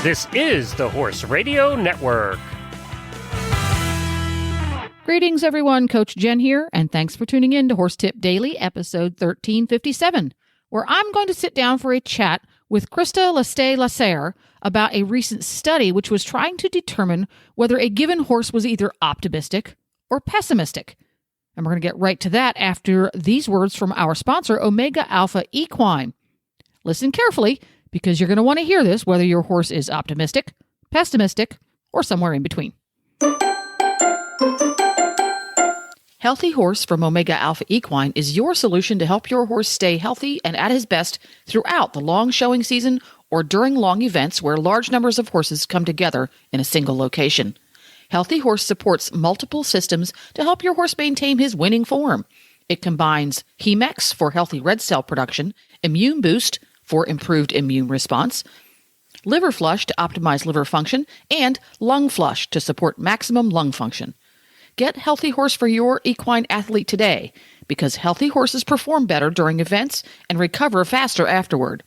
This is the Horse Radio Network. Greetings, everyone. Coach Jen here, and thanks for tuning in to Horse Tip Daily, episode 1357, where I'm going to sit down for a chat with Christa Leste-Lasserre about a recent study which was trying to determine whether a given horse was either optimistic or pessimistic. And we're going to get right to that after these words from our sponsor, Omega Alpha Equine. Listen carefully, because you're going to want to hear this, whether your horse is optimistic, pessimistic, or somewhere in between. Healthy Horse from Omega Alpha Equine is your solution to help your horse stay healthy and at his best throughout the long showing season or during long events where large numbers of horses come together in a single location. Healthy Horse supports multiple systems to help your horse maintain his winning form. It combines Hemex for healthy red cell production, Immune Boost for improved immune response, Liver Flush to optimize liver function, and Lung Flush to support maximum lung function. Get Healthy Horse for your equine athlete today, because healthy horses perform better during events and recover faster afterward.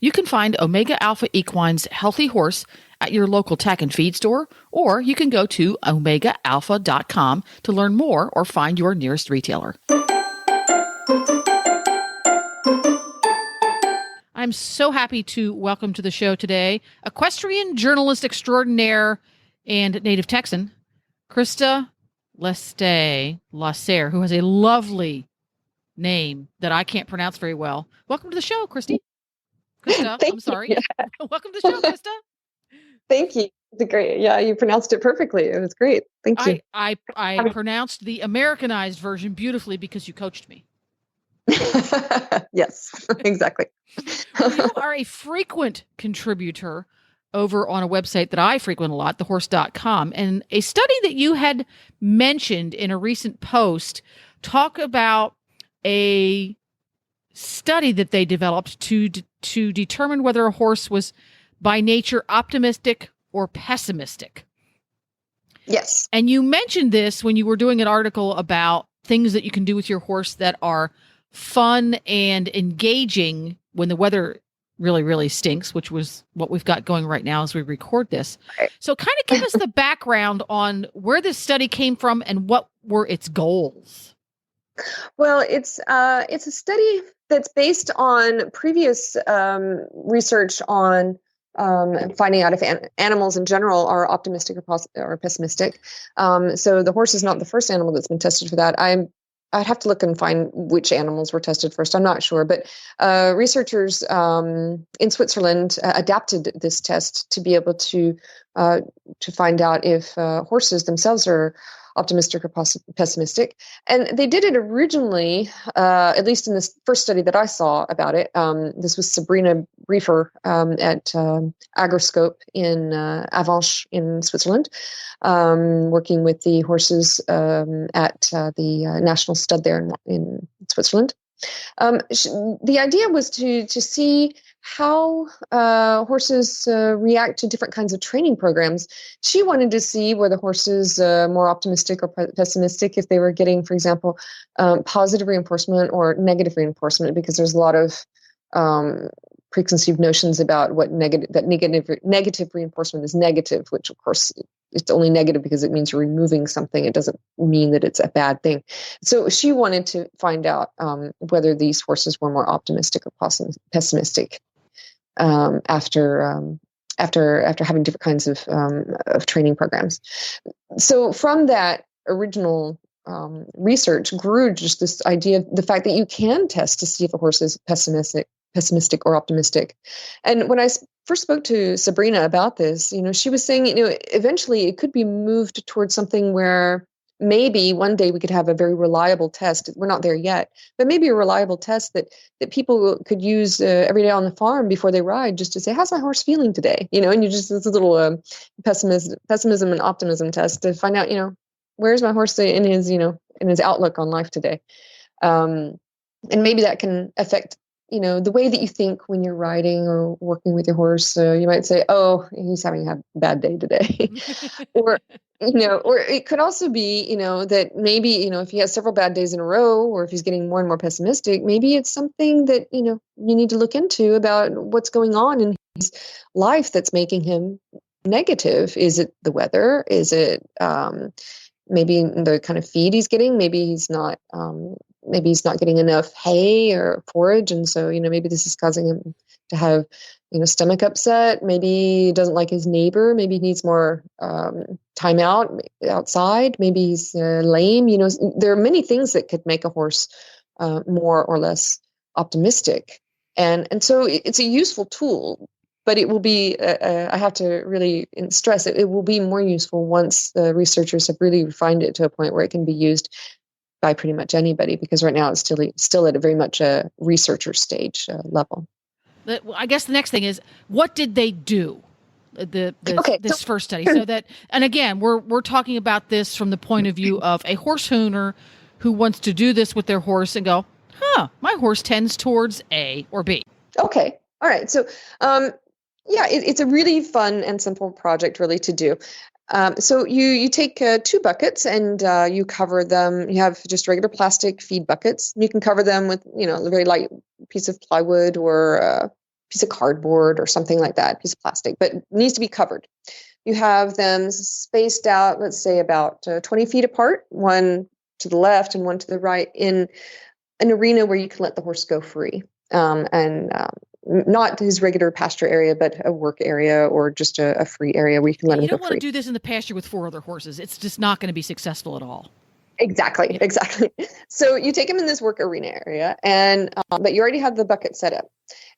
You can find Omega Alpha Equine's Healthy Horse at your local tack and feed store, or you can go to omegaalpha.com to learn more or find your nearest retailer. I'm so happy to welcome to the show today equestrian journalist extraordinaire and native Texan, Christa Leste-Lasserre, who has a lovely name that I can't pronounce very well. Welcome to the show, Christa. I'm sorry. Yeah. Welcome to the show, Christa. Thank you. It's great. Yeah, you pronounced it perfectly. It was great. Thank you. I pronounced the Americanized version beautifully because you coached me. Yes, exactly. Well, you are a frequent contributor over on a website that I frequent a lot, thehorse.com. And a study that you had mentioned in a recent post talk about a study that they developed to determine whether a horse was by nature optimistic or pessimistic. Yes. And you mentioned this when you were doing an article about things that you can do with your horse that are fun and engaging when the weather really, really stinks, which was what we've got going right now as we record this. Right. So kind of give us the background on where this study came from and what were its goals. Well, it's a study that's based on previous research on finding out if animals in general are optimistic or pessimistic. So the horse is not the first animal that's been tested for that. I'd have to look and find which animals were tested first. I'm not sure, but researchers in Switzerland adapted this test to be able to find out if horses themselves are optimistic or pessimistic. And they did it originally, at least in this first study that I saw about it. This was Sabrina Briefer at Agroscope in Avanches in Switzerland, working with the horses at the National Stud there in Switzerland. The idea was to see how horses react to different kinds of training programs. She wanted to see were the horses more optimistic or pessimistic if they were getting, for example, positive reinforcement or negative reinforcement, because there's a lot of preconceived notions about what negative reinforcement is negative, which of course it's only negative because it means you're removing something. It doesn't mean that it's a bad thing. So she wanted to find out whether these horses were more optimistic or pessimistic after having different kinds of training programs. So from that original research grew just this idea, the fact that you can test to see if a horse is pessimistic or optimistic. And when I first spoke to Sabrina about this, she was saying, eventually it could be moved towards something where maybe one day we could have a very reliable test. We're not there yet, but maybe a reliable test that people could use every day on the farm before they ride, just to say, how's my horse feeling today? And you just, this little pessimism and optimism test to find out, where's my horse in his outlook on life today. And maybe that can affect the way that you think when you're riding or working with your horse. You might say, "Oh, he's having a bad day today," or or it could also be, that maybe, if he has several bad days in a row, or if he's getting more and more pessimistic, maybe it's something that you need to look into about what's going on in his life that's making him negative. Is it the weather? Is it maybe the kind of feed he's getting? Maybe he's not getting enough hay or forage, and so maybe this is causing him to have stomach upset. Maybe he doesn't like his neighbor. Maybe he needs more time outside. Maybe he's lame. There are many things that could make a horse more or less optimistic, and so it's a useful tool. But it will be, I have to really stress it will be more useful once the researchers have really refined it to a point where it can be used by pretty much anybody, because right now it's still at a very much a researcher stage level. I guess the next thing is, what did they do? This first study. So that, and again, we're talking about this from the point of view of a horse owner who wants to do this with their horse and go, my horse tends towards A or B. Okay. All right. So, it's a really fun and simple project really to do. So you take 2 buckets and you cover them. You have just regular plastic feed buckets. You can cover them with, a very light piece of plywood or a piece of cardboard or something like that, piece of plastic, but it needs to be covered. You have them spaced out, let's say about 20 feet apart, one to the left and one to the right, in an arena where you can let the horse go free. Not his regular pasture area, but a work area or just a free area where you can let him go free. You don't want to do this in the pasture with 4 other horses. It's just not going to be successful at all. Exactly. So you take him in this work arena area, and but you already have the bucket set up.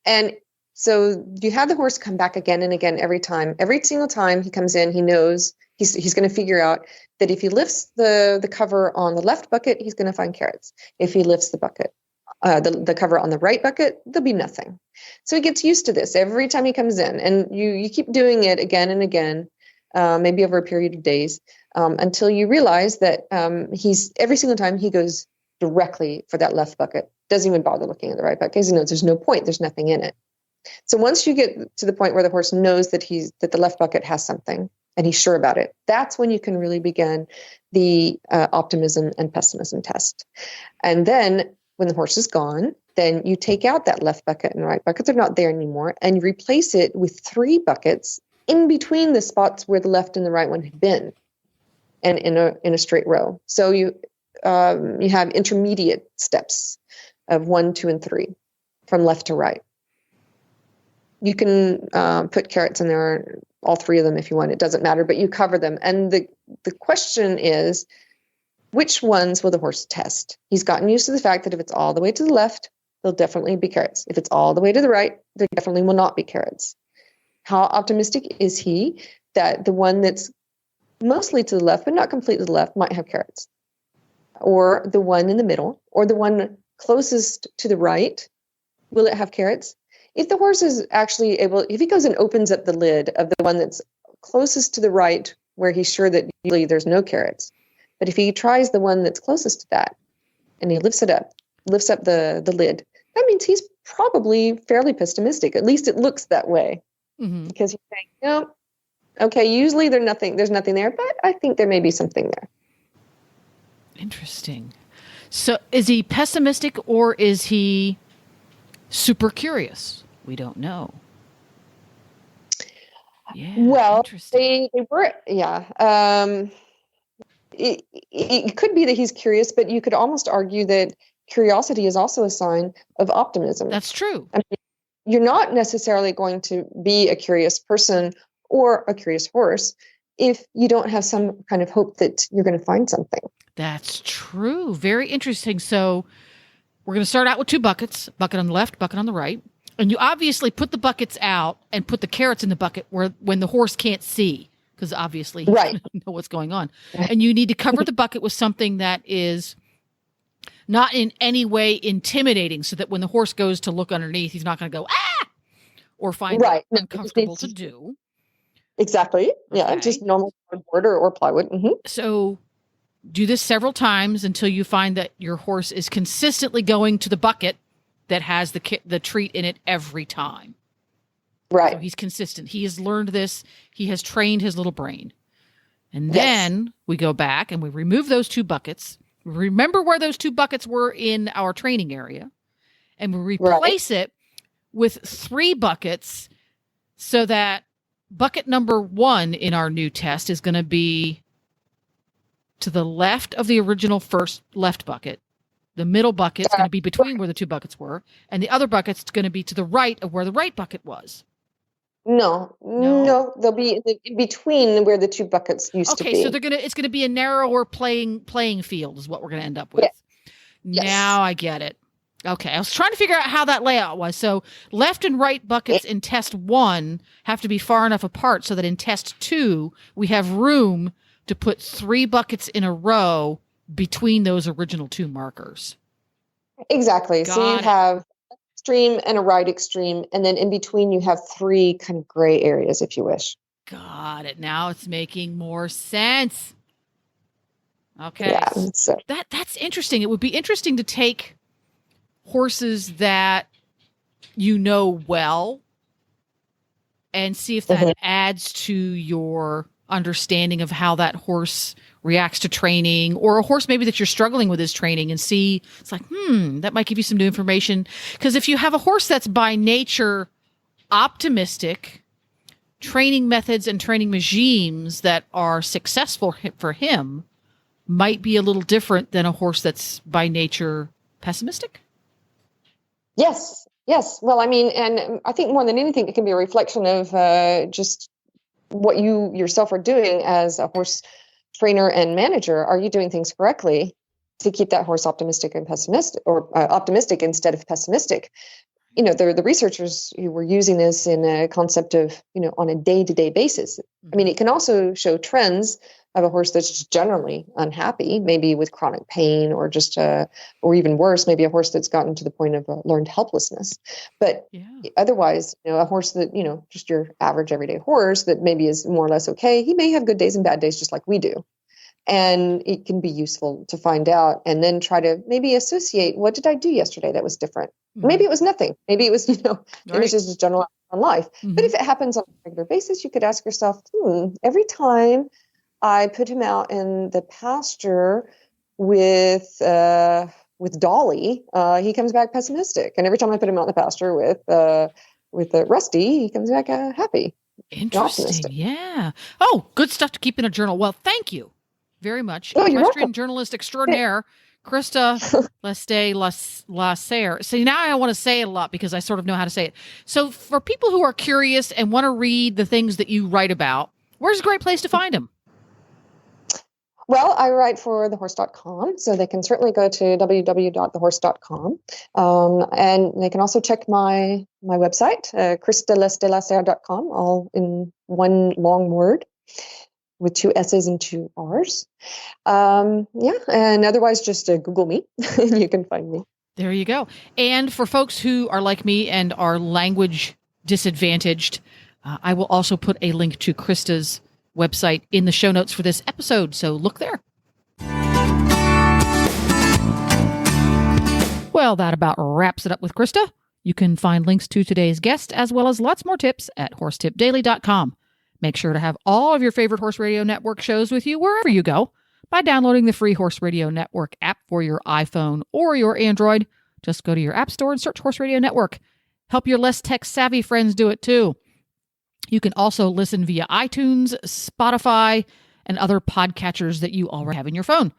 And so you have the horse come back again and again every single time he comes in, he knows he's going to figure out that if he lifts the cover on the left bucket, he's going to find carrots. If he lifts the bucket, the cover on the right bucket, there'll be nothing. So he gets used to this every time he comes in, and you keep doing it again and again, maybe over a period of days, until you realize that he's every single time he goes directly for that left bucket, doesn't even bother looking at the right bucket because he knows there's no point, there's nothing in it. So once you get to the point where the horse knows that the left bucket has something and he's sure about it, that's when you can really begin the optimism and pessimism test. And then when the horse is gone, then you take out that left bucket and the right bucket. They're not there anymore. And you replace it with 3 buckets in between the spots where the left and the right one had been, and in a straight row. So you have intermediate steps of 1, 2, and 3 from left to right. You can put carrots in there, all 3 of them if you want. It doesn't matter, but you cover them. And the question is, which ones will the horse test? He's gotten used to the fact that if it's all the way to the left, there'll definitely be carrots. If it's all the way to the right, there definitely will not be carrots. How optimistic is he that the one that's mostly to the left, but not completely to the left, might have carrots? Or the one in the middle, or the one closest to the right, will it have carrots? If the horse is actually if he goes and opens up the lid of the one that's closest to the right, where he's sure that usually there's no carrots, but if he tries the one that's closest to that, and he lifts up the lid, that means he's probably fairly pessimistic. At least it looks that way. Mm-hmm. Because he's saying, no, okay, usually there's nothing there, but I think there may be something there. Interesting. So is he pessimistic or is he super curious? We don't know. Yeah. Well, they were, yeah. It could be that he's curious, but you could almost argue that curiosity is also a sign of optimism. That's true. I mean, you're not necessarily going to be a curious person or a curious horse if you don't have some kind of hope that you're going to find something. That's true. Very interesting. So we're going to start out with 2 buckets, bucket on the left, bucket on the right. And you obviously put the buckets out and put the carrots in the bucket when the horse can't see, because obviously he doesn't know what's going on. And you need to cover the bucket with something that is not in any way intimidating, so that when the horse goes to look underneath, he's not going to go, ah, or find it uncomfortable to do. Exactly. Yeah, Okay. just normal cardboard or plywood. Mm-hmm. So do this several times until you find that your horse is consistently going to the bucket that has the treat in it every time. Right. So he's consistent. He has learned this. He has trained his little brain. And then we go back and we remove those 2 buckets. Remember where those 2 buckets were in our training area. And we replace it with 3 buckets so that bucket number 1 in our new test is going to be to the left of the original first left bucket. The middle bucket is going to be between where the 2 buckets were. And the other bucket's going to be to the right of where the right bucket was. No, they'll be in between where the 2 buckets used to be. Okay, so it's going to be a narrower playing field is what we're going to end up with. Yes. Now I get it. Okay, I was trying to figure out how that layout was. So left and right buckets in test 1 have to be far enough apart so that in test 2 we have room to put 3 buckets in a row between those original 2 markers. Exactly. So you have extreme and a right extreme, and then in between you have 3 kind of gray areas, if you wish. Got it. Now it's making more sense. Okay. Yeah, so. That's interesting. It would be interesting to take horses that you know well and see if that adds to your understanding of how that horse reacts to training, or a horse maybe that you're struggling with his training, and see, it's like, that might give you some new information. Because if you have a horse that's by nature optimistic, training methods and training regimes that are successful for him might be a little different than a horse that's by nature pessimistic. Yes. Well, I mean, and I think more than anything, it can be a reflection of just what you yourself are doing as a horse trainer and manager. Are you doing things correctly to keep that horse optimistic and pessimistic, or optimistic instead of pessimistic? You know, the researchers who were using this in a concept of, on a day-to-day basis. I mean, it can also show trends of a horse that's just generally unhappy, maybe with chronic pain, or just, or even worse, maybe a horse that's gotten to the point of learned helplessness. But otherwise, a horse that, just your average everyday horse that maybe is more or less okay, he may have good days and bad days just like we do. And it can be useful to find out and then try to maybe associate, what did I do yesterday that was different? Maybe it was nothing. Maybe it was, it was just general on life. But if it happens on a regular basis, you could ask yourself, every time I put him out in the pasture with Dolly, he comes back pessimistic. And every time I put him out in the pasture with Rusty, he comes back happy. Interesting. Yeah. Oh, good stuff to keep in a journal. Well, thank you very much. Equestrian journalist extraordinaire, Christa Leste-Lasserre. See, now I want to say it a lot because I sort of know how to say it. So for people who are curious and want to read the things that you write about, where's a great place to find them? Well, I write for thehorse.com, so they can certainly go to www.thehorse.com. And they can also check my website, ChristaLeste-Lasserre.com, all in one long word, with 2 S's and 2 R's. And otherwise just Google me and you can find me. There you go. And for folks who are like me and are language disadvantaged, I will also put a link to Christa's website in the show notes for this episode. So look there. Well, that about wraps it up with Christa. You can find links to today's guest as well as lots more tips at horsetipdaily.com. Make sure to have all of your favorite Horse Radio Network shows with you wherever you go by downloading the free Horse Radio Network app for your iPhone or your Android. Just go to your app store and search Horse Radio Network. Help your less tech-savvy friends do it too. You can also listen via iTunes, Spotify, and other podcatchers that you already have in your phone.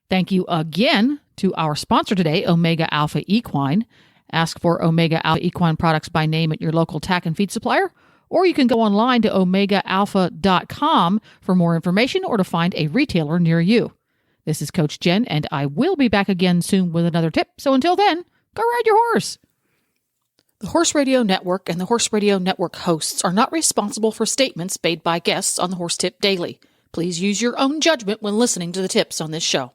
Thank you again to our sponsor today, Omega Alpha Equine. Ask for Omega Alpha Equine products by name at your local tack and feed supplier, or you can go online to omegaalpha.com for more information or to find a retailer near you. This is Coach Jen, and I will be back again soon with another tip. So until then, go ride your horse. The Horse Radio Network and the Horse Radio Network hosts are not responsible for statements made by guests on the Horse Tip Daily. Please use your own judgment when listening to the tips on this show.